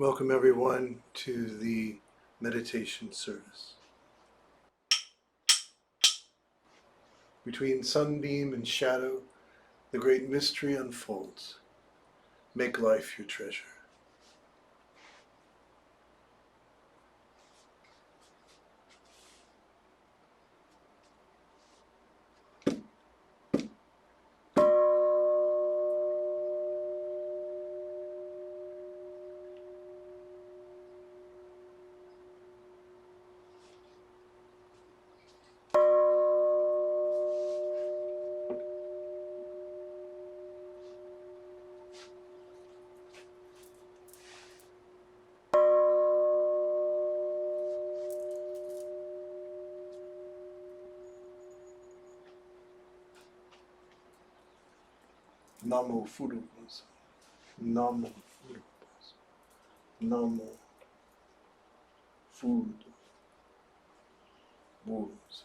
Welcome everyone to the meditation service. Between sunbeam and shadow, the great mystery unfolds. Make life your treasure. Namo Furupas. Namo Furupas. Namo Food Wounds.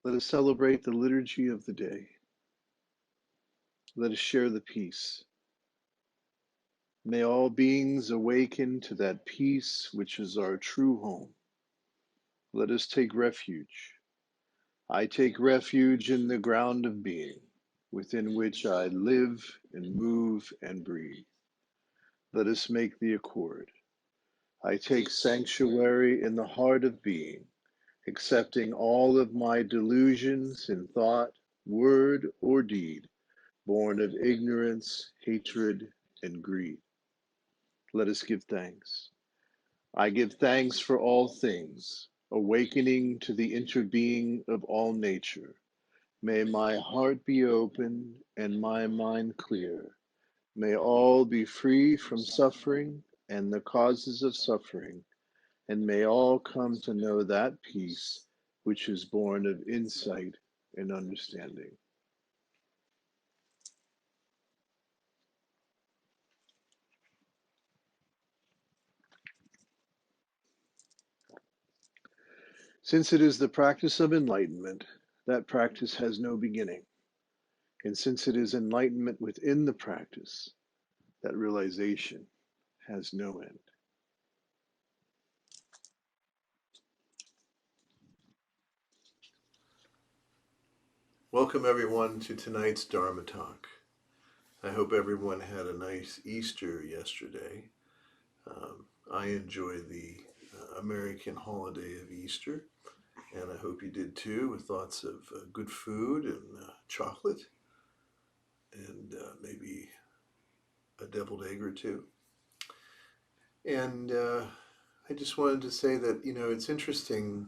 Let us celebrate the liturgy of the day. Let us share the peace. May all beings awaken to that peace which is our true home. Let us take refuge. I take refuge in the ground of being, within which I live and move and breathe. Let us make the accord. I take sanctuary in the heart of being, accepting all of my delusions in thought, word, or deed, born of ignorance, hatred, and greed. Let us give thanks. I give thanks for all things, awakening to the interbeing of all nature. May my heart be open and my mind clear. May all be free from suffering and the causes of suffering, and may all come to know that peace which is born of insight and understanding. Since it is the practice of enlightenment, that practice has no beginning. And since it is enlightenment within the practice, that realization has no end. Welcome everyone to tonight's Dharma Talk. I hope everyone had a nice Easter yesterday. I enjoy the American holiday of Easter, and I hope you did too, with lots of good food and chocolate, and maybe a deviled egg or two. And I just wanted to say that, it's interesting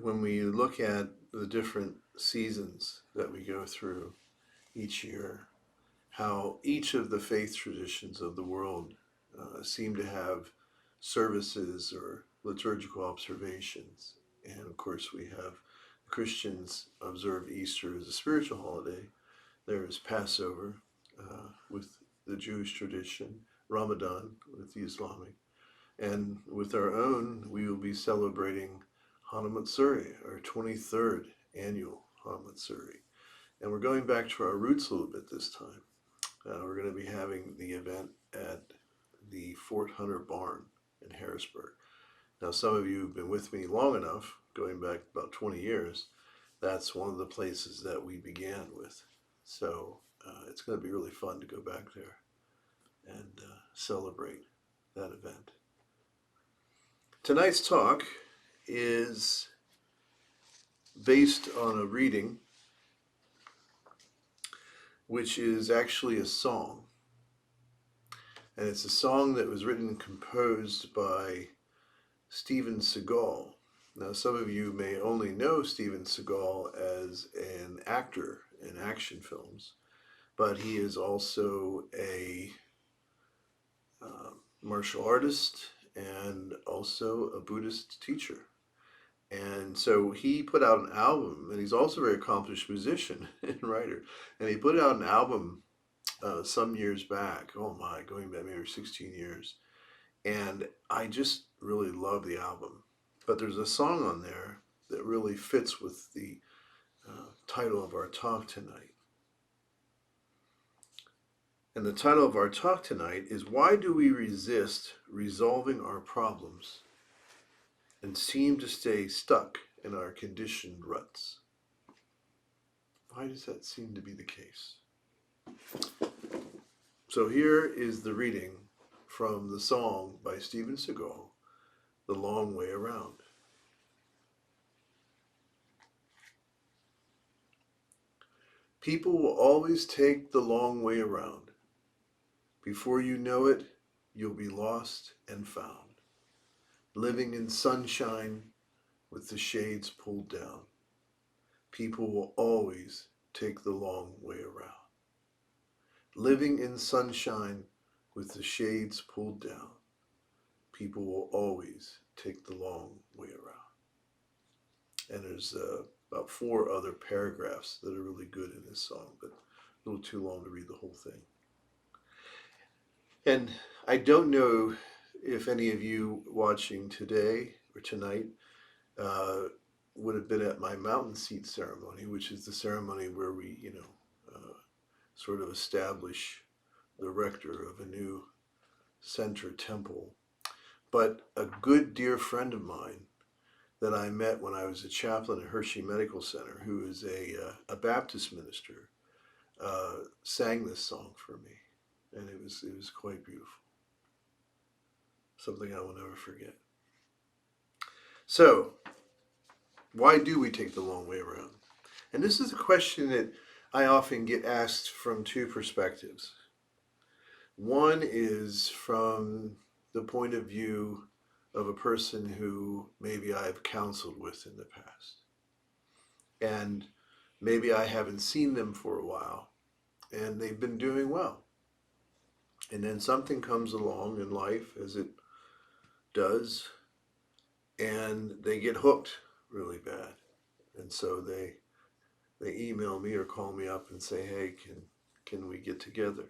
when we look at the different seasons that we go through each year, how each of the faith traditions of the world seem to have services or liturgical observations. And of course, we have Christians observe Easter as a spiritual holiday. There is Passover with the Jewish tradition, Ramadan with the Islamic. And with our own, we will be celebrating Hanamatsuri, our 23rd annual Hanamatsuri. And we're going back to our roots a little bit this time. We're going to be having the event at the Fort Hunter Barn in Harrisburg. Now, some of you have been with me long enough, going back about 20 years. That's one of the places that we began with. So it's going to be really fun to go back there and celebrate that event. Tonight's talk is based on a reading, which is actually a song. And it's a song that was written and composed by Steven Seagal. Now, some of you may only know Steven Seagal as an actor in action films, but he is also a martial artist and also a Buddhist teacher. And so he put out an album, and he's also a very accomplished musician and writer. And he put out an album some years back, going back maybe 16 years. And I just really love the album. But there's a song on there that really fits with the title of our talk tonight. And the title of our talk tonight is, Why Do We Resist Resolving Our Problems and Seem to Stay Stuck in Our Conditioned Ruts? Why does that seem to be the case? So here is the reading from the song by Steven Seagal, The Long Way Around. People will always take the long way around. Before you know it, you'll be lost and found, living in sunshine with the shades pulled down. People will always take the long way around. Living in sunshine with the shades pulled down. People will always take the long way around. And there's about 4 other paragraphs that are really good in this song, but a little too long to read the whole thing. And I don't know if any of you watching today or tonight would have been at my mountain seat ceremony, which is the ceremony where we, sort of establish the rector of a new center temple. But a good dear friend of mine that I met when I was a chaplain at Hershey Medical Center, who is a Baptist minister, sang this song for me. And it was quite beautiful. Something I will never forget. So, why do we take the long way around? And this is a question that I often get asked from 2 perspectives. One is from the point of view of a person who maybe I've counseled with in the past. And maybe I haven't seen them for a while, and they've been doing well. And then something comes along in life, as it does, and they get hooked really bad. And so they email me or call me up and say, hey, can we get together?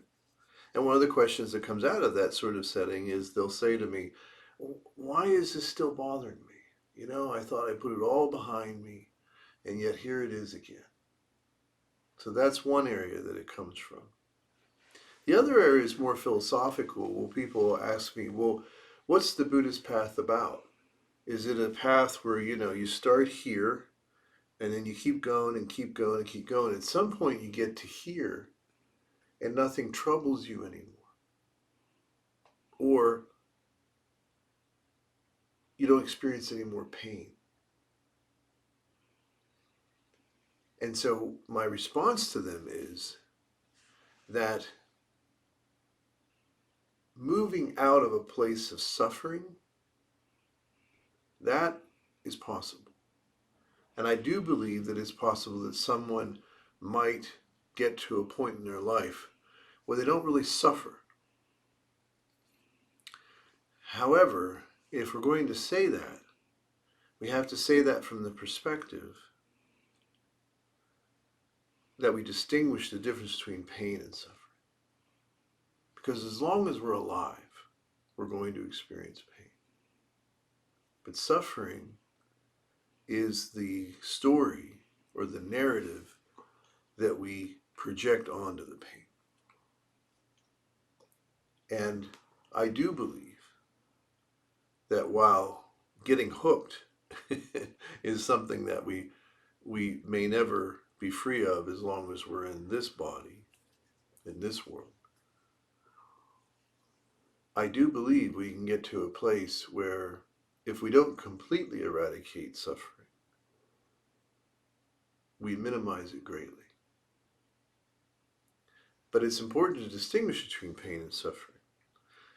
And one of the questions that comes out of that sort of setting is they'll say to me, why is this still bothering me? I thought I put it all behind me, and yet here it is again. So that's one area that it comes from. The other area is more philosophical. Well, people ask me, well, what's the Buddhist path about? Is it a path where, you start here and then you keep going and keep going and keep going? At some point you get to here and nothing troubles you anymore. Or you don't experience any more pain. And so my response to them is that moving out of a place of suffering, that is possible. And I do believe that it's possible that someone might get to a point in their life where they don't really suffer. However, if we're going to say that, we have to say that from the perspective that we distinguish the difference between pain and suffering. Because as long as we're alive, we're going to experience pain. But suffering is the story or the narrative that we project onto the pain. And I do believe that while getting hooked is something that we may never be free of as long as we're in this body, in this world, I do believe we can get to a place where if we don't completely eradicate suffering, we minimize it greatly. But it's important to distinguish between pain and suffering,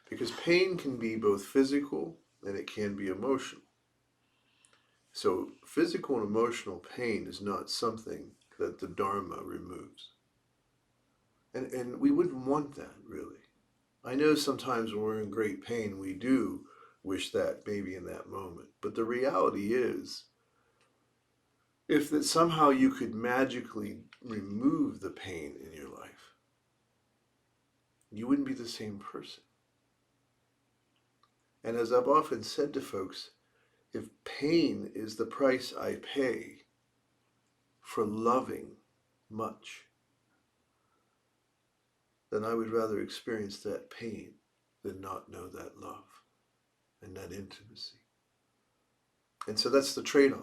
because pain can be both physical and it can be emotional. So physical and emotional pain is not something that the Dharma removes. And we wouldn't want that, really. I know sometimes when we're in great pain, we do wish that maybe in that moment. But the reality is, if that somehow you could magically remove the pain in your life, you wouldn't be the same person. And as I've often said to folks, if pain is the price I pay for loving much, then I would rather experience that pain than not know that love and that intimacy. And so that's the trade-off.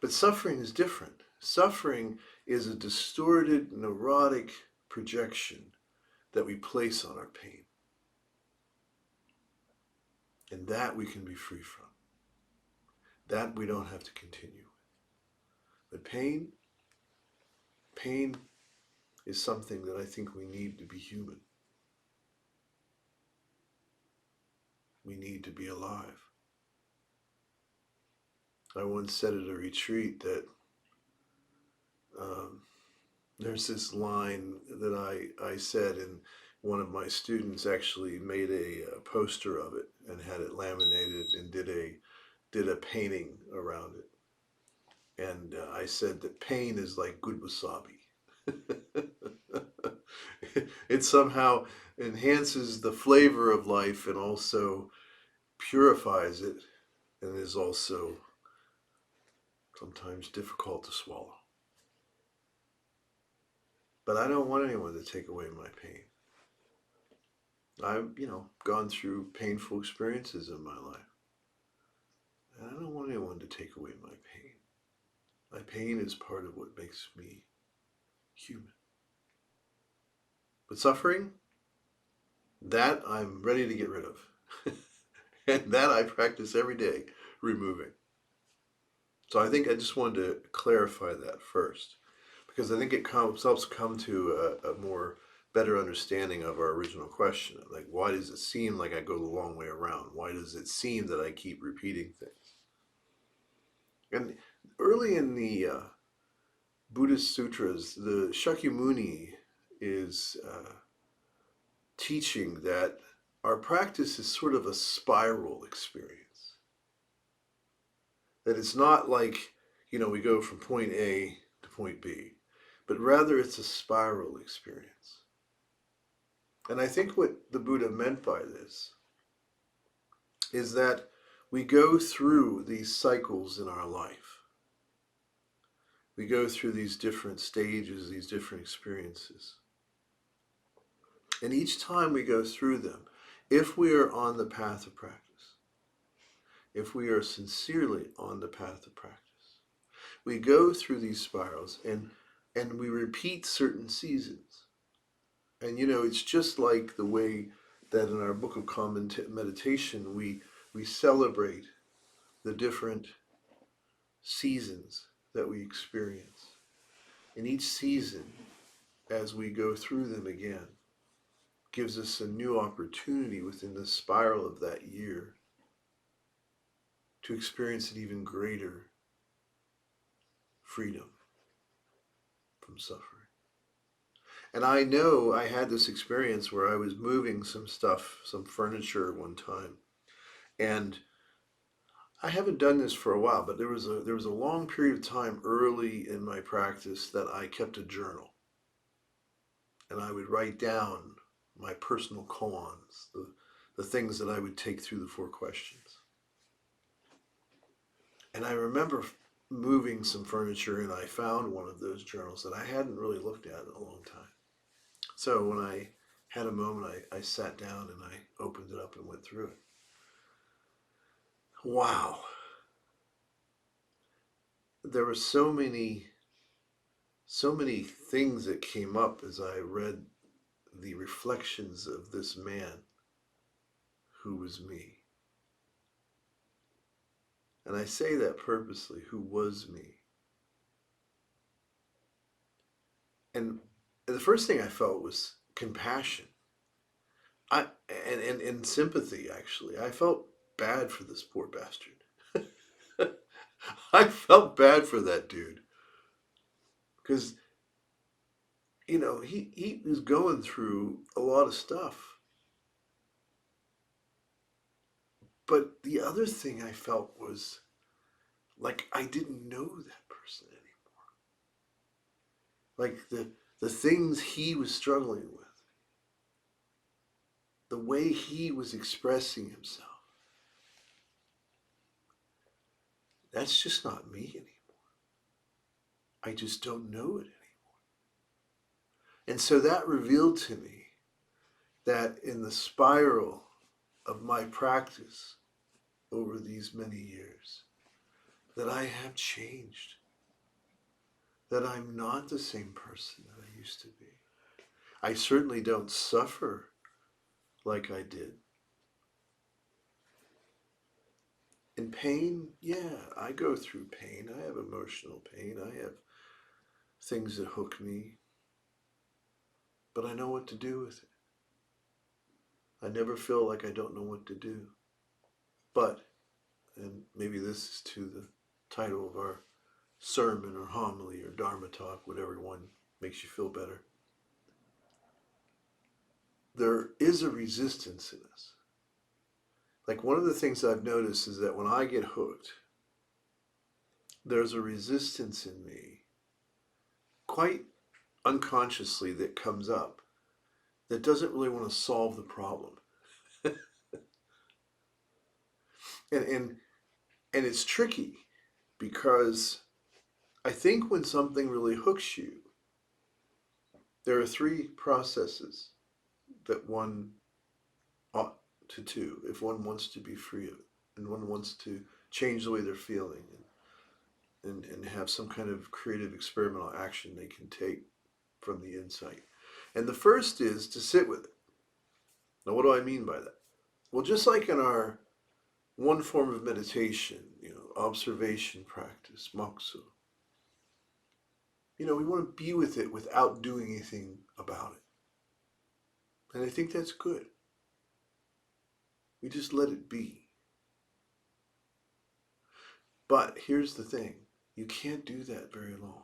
But suffering is different. Suffering is a distorted, neurotic projection that we place on our pain. And that we can be free from. That we don't have to continue with. But pain is something that I think we need to be human. We need to be alive. I once said at a retreat that there's this line that I said, and one of my students actually made a poster of it and had it laminated and did a painting around it. And I said that pain is like good wasabi. It somehow enhances the flavor of life and also purifies it, and is also sometimes difficult to swallow. But I don't want anyone to take away my pain. I've, gone through painful experiences in my life. And I don't want anyone to take away my pain. My pain is part of what makes me human. But suffering, that I'm ready to get rid of. And that I practice every day, removing. So I think I just wanted to clarify that first, because I think it helps come to a more better understanding of our original question. Like, why does it seem like I go the long way around? Why does it seem that I keep repeating things? And early in the Buddhist sutras, the Shakyamuni is teaching that our practice is sort of a spiral experience. That it's not like, we go from point A to point B, but rather it's a spiral experience. And I think what the Buddha meant by this is that we go through these cycles in our life. we go through these different stages, these different experiences. And each time we go through them, if we are on the path of practice, if we are sincerely on the path of practice, we go through these spirals and we repeat certain seasons. And it's just like the way that in our Book of Common Meditation, we celebrate the different seasons that we experience. And each season, as we go through them again, gives us a new opportunity within the spiral of that year to experience an even greater freedom from suffering. And I know I had this experience where I was moving some stuff, some furniture one time, and I haven't done this for a while, but there was a long period of time early in my practice that I kept a journal, and I would write down my personal koans, the things that I would take through the 4 questions. And I remember moving some furniture, and I found one of those journals that I hadn't really looked at in a long time. So when I had a moment, I sat down and I opened it up and went through it. Wow. There were so many things that came up as I read the reflections of this man who was me. And I say that purposely, who was me. And the first thing I felt was compassion. And sympathy, actually. I felt bad for this poor bastard. I felt bad for that dude. Because, he was going through a lot of stuff. But the other thing I felt was like I didn't know that person anymore. Like the things he was struggling with, the way he was expressing himself, that's just not me anymore. I just don't know it anymore. And so that revealed to me that in the spiral of my practice over these many years, that I have changed, that I'm not the same person that I used to be. I certainly don't suffer like I did. In pain, yeah, I go through pain. I have emotional pain. I have things that hook me. But I know what to do with it. I never feel like I don't know what to do. But, and maybe this is to the title of our sermon or homily or dharma talk, whatever one makes you feel better. There is a resistance in us. Like one of the things I've noticed is that when I get hooked, there's a resistance in me, quite unconsciously, that comes up that doesn't really want to solve the problem. and it's tricky because I think when something really hooks you, there are 3 processes that one ought to do if one wants to be free of it and one wants to change the way they're feeling and have some kind of creative experimental action they can take from the insight. And the first is to sit with it. Now, what do I mean by that? Well, just like in our one form of meditation, observation practice, mokso, we want to be with it without doing anything about it. And I think that's good. We just let it be. But here's the thing. You can't do that very long.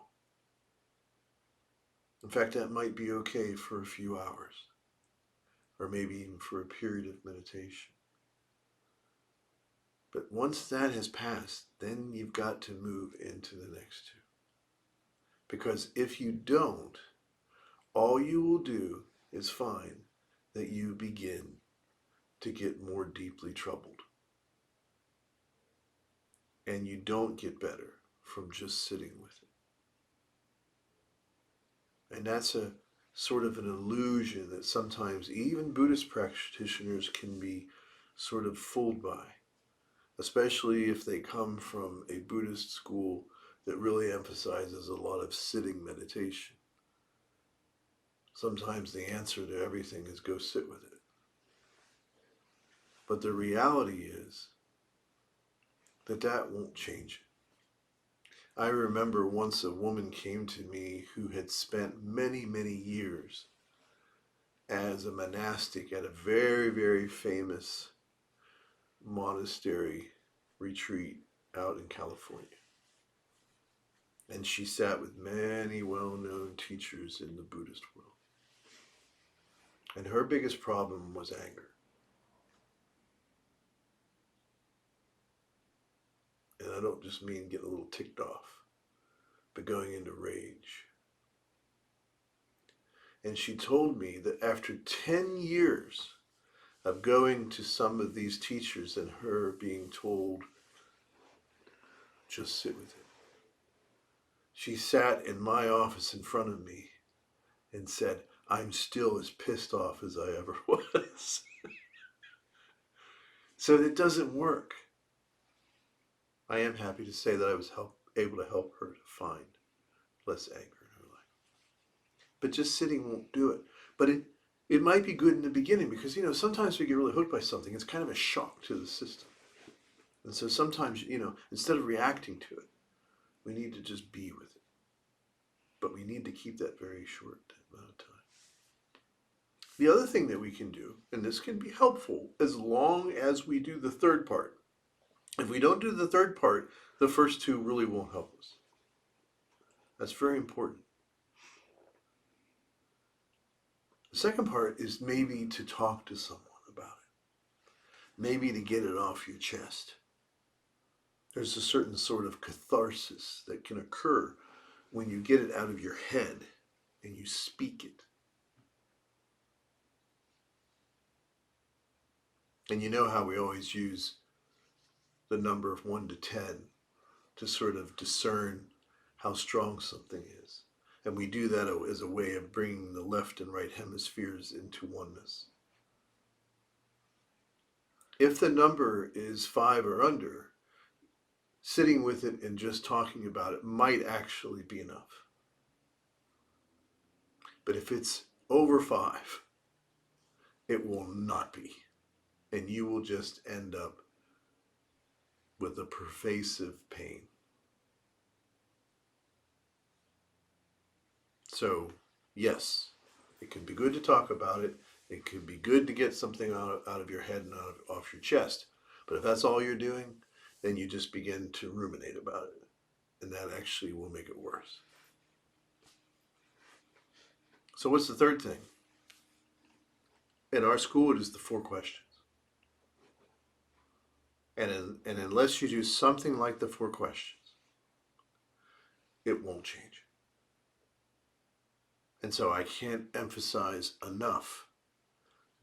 In fact, that might be okay for a few hours, or maybe even for a period of meditation. But once that has passed, then you've got to move into the next 2. Because if you don't, all you will do is find that you begin to get more deeply troubled. And you don't get better from just sitting with it. And that's a sort of an illusion that sometimes even Buddhist practitioners can be sort of fooled by, especially if they come from a Buddhist school that really emphasizes a lot of sitting meditation. Sometimes the answer to everything is go sit with it. But the reality is that that won't change it. I remember once a woman came to me who had spent many, many years as a monastic at a very, very famous monastery retreat out in California. And she sat with many well-known teachers in the Buddhist world. And her biggest problem was anger. And I don't just mean getting a little ticked off, but going into rage. And she told me that after 10 years of going to some of these teachers and her being told, just sit with it, she sat in my office in front of me and said, I'm still as pissed off as I ever was. So it doesn't work. I am happy to say that I was able to help her to find less anger in her life. But just sitting won't do it. But it might be good in the beginning because, sometimes we get really hooked by something. It's kind of a shock to the system. And so sometimes, instead of reacting to it, we need to just be with it. But we need to keep that very short amount of time. The other thing that we can do, and this can be helpful as long as we do the third part. If we don't do the third part, the first two really won't help us. That's very important. The second part is maybe to talk to someone about it. Maybe to get it off your chest. There's a certain sort of catharsis that can occur when you get it out of your head and you speak it. And you know how we always use the number of 1 to 10 to sort of discern how strong something is. And we do that as a way of bringing the left and right hemispheres into oneness. If the number is 5 or under, sitting with it and just talking about it might actually be enough. But if it's over 5, it will not be. And you will just end up with a pervasive pain. So, yes, it can be good to talk about it. It can be good to get something out of your head and off your chest. But if that's all you're doing, then you just begin to ruminate about it. And that actually will make it worse. So what's the third thing? In our school, it is the 4 questions. And unless you do something like the 4 questions, it won't change. And so I can't emphasize enough,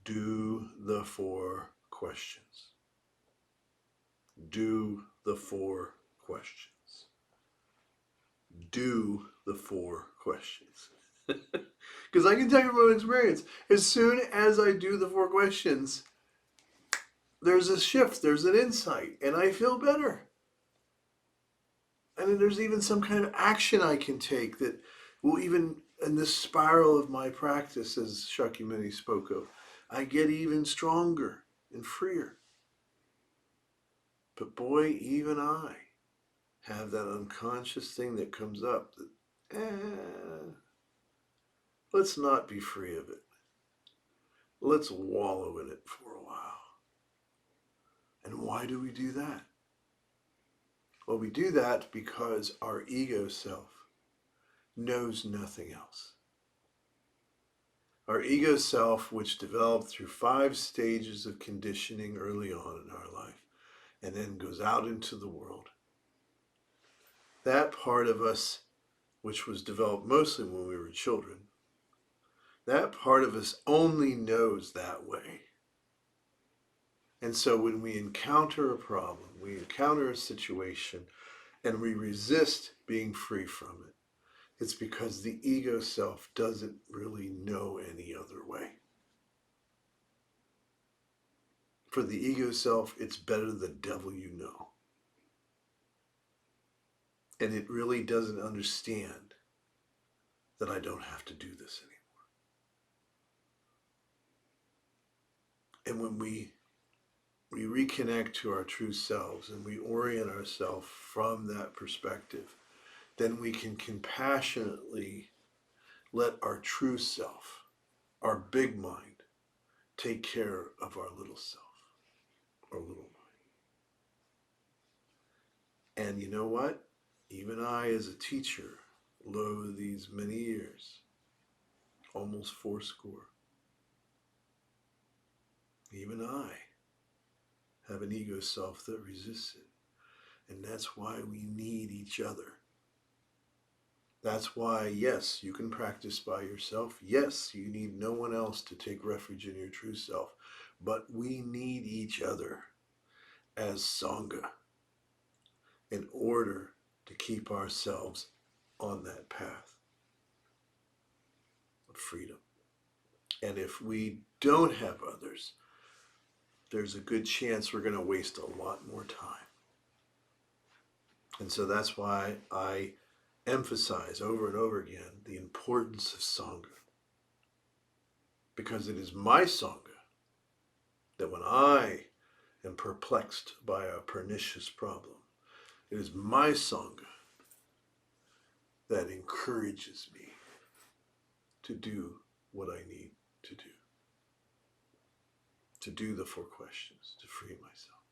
do the 4 questions. Do the 4 questions. Do the 4 questions. Because I can tell you from my experience, as soon as I do the 4 questions, there's a shift, there's an insight, and I feel better. And then there's even some kind of action I can take that will even, in this spiral of my practice, as Shakyamuni spoke of, I get even stronger and freer. But boy, even I have that unconscious thing that comes up that, let's not be free of it. Let's wallow in it for a while. And why do we do that? Well, we do that because our ego self knows nothing else. Our ego self, which developed through 5 stages of conditioning early on in our life, and then goes out into the world. That part of us, which was developed mostly when we were children, that part of us only knows that way. And so when we encounter a problem, we encounter a situation, and we resist being free from it, It's because the ego self doesn't really know any other way. For the ego self, it's better the devil you know. And it really doesn't understand that I don't have to do this anymore. And when we reconnect to our true selves and we orient ourselves from that perspective, then we can compassionately let our true self, our big mind, take care of our little self, our little mind. And you know what? Even I, as a teacher, lo these many years, almost 80, even I have an ego self that resists it. And that's why we need each other. That's why, yes, you can practice by yourself. Yes, you need no one else to take refuge in your true self. But we need each other as Sangha in order to keep ourselves on that path of freedom. And if we don't have others, there's a good chance we're going to waste a lot more time. And so that's why I emphasize over and over again the importance of Sangha. Because it is my Sangha that when I am perplexed by a pernicious problem, it is my Sangha that encourages me to do what I need to do the 4 questions, to free myself.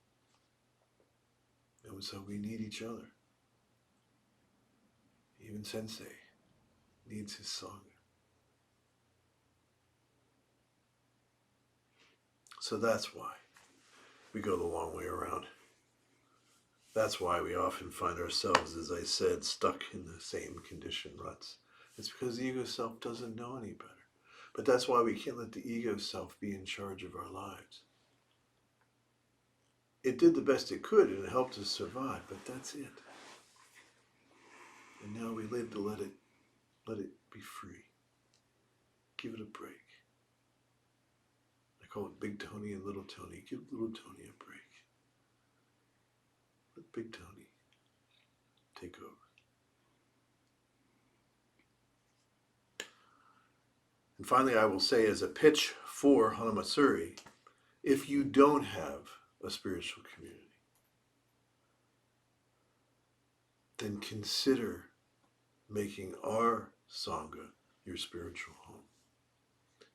And so we need each other. Even Sensei needs his Sangha. So that's why we go the long way around. That's why we often find ourselves, as I said, stuck in the same condition ruts. It's because the ego self doesn't know any better. But that's why we can't let the ego self be in charge of our lives. It did the best it could and it helped us survive, but that's it. And now we live to let it be free. Give it a break. I call it Big Tony and Little Tony. Give Little Tony a break. Let Big Tony take over. And finally, I will say as a pitch for Hanamatsuri, if you don't have a spiritual community, then consider making our Sangha your spiritual home.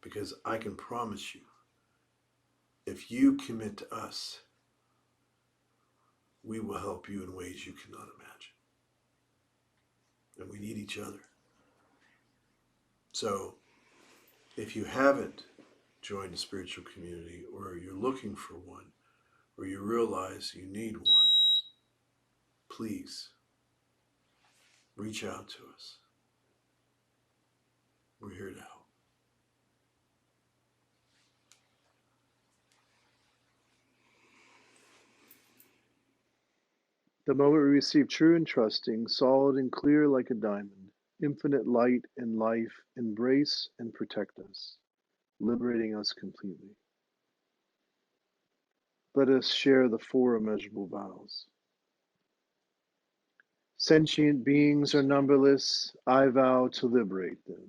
Because I can promise you, if you commit to us, we will help you in ways you cannot imagine. And we need each other. So, if you haven't joined a spiritual community, or you're looking for one, or you realize you need one, please reach out to us. We're here to help. The moment we receive true and trusting, solid and clear like a diamond, infinite light and life embrace and protect us, liberating us completely. Let us share the 4 immeasurable vows. Sentient beings are numberless, I vow to liberate them.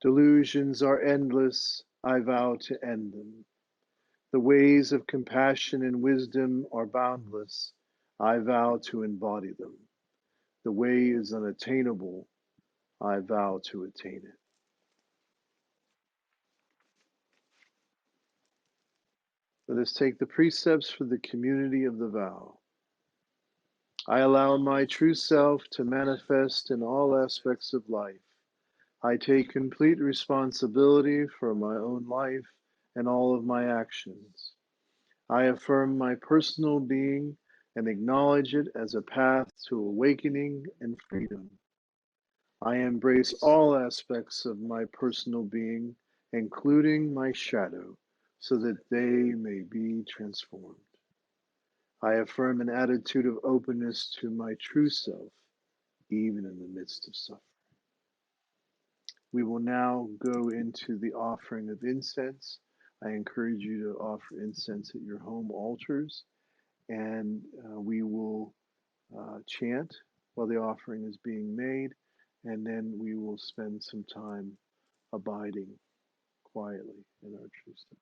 Delusions are endless, I vow to end them. The ways of compassion and wisdom are boundless, I vow to embody them. The way is unattainable, I vow to attain it. Let us take the precepts for the community of the vow. I allow my true self to manifest in all aspects of life. I take complete responsibility for my own life and all of my actions. I affirm my personal being and acknowledge it as a path to awakening and freedom. I embrace all aspects of my personal being, including my shadow, so that they may be transformed. I affirm an attitude of openness to my true self, even in the midst of suffering. We will now go into the offering of incense. I encourage you to offer incense at your home altars, and we will chant while the offering is being made, and then we will spend some time abiding quietly in our true state.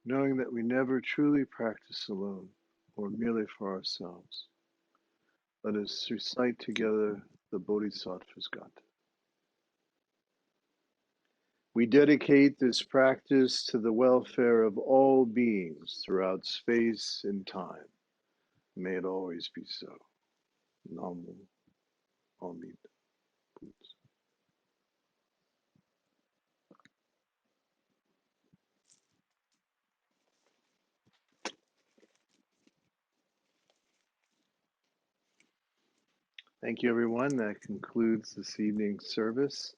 knowing that we never truly practice alone or merely for ourselves. Let us recite together the Bodhisattva's Gata. We dedicate this practice to the welfare of all beings throughout space and time. May it always be so. Namo Amida Butsu. Thank you, everyone. That concludes this evening's service.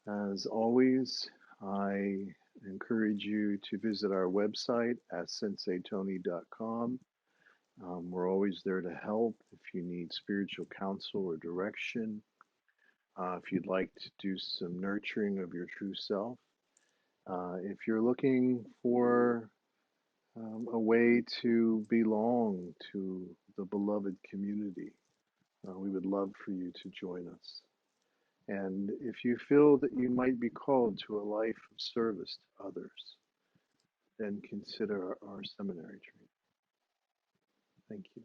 As always, I encourage you to visit our website at senseitony.com. We're always there to help if you need spiritual counsel or direction. If you'd like to do some nurturing of your true self. If you're looking for a way to belong to the beloved community, we would love for you to join us. And if you feel that you might be called to a life of service to others, then consider our seminary training. Thank you.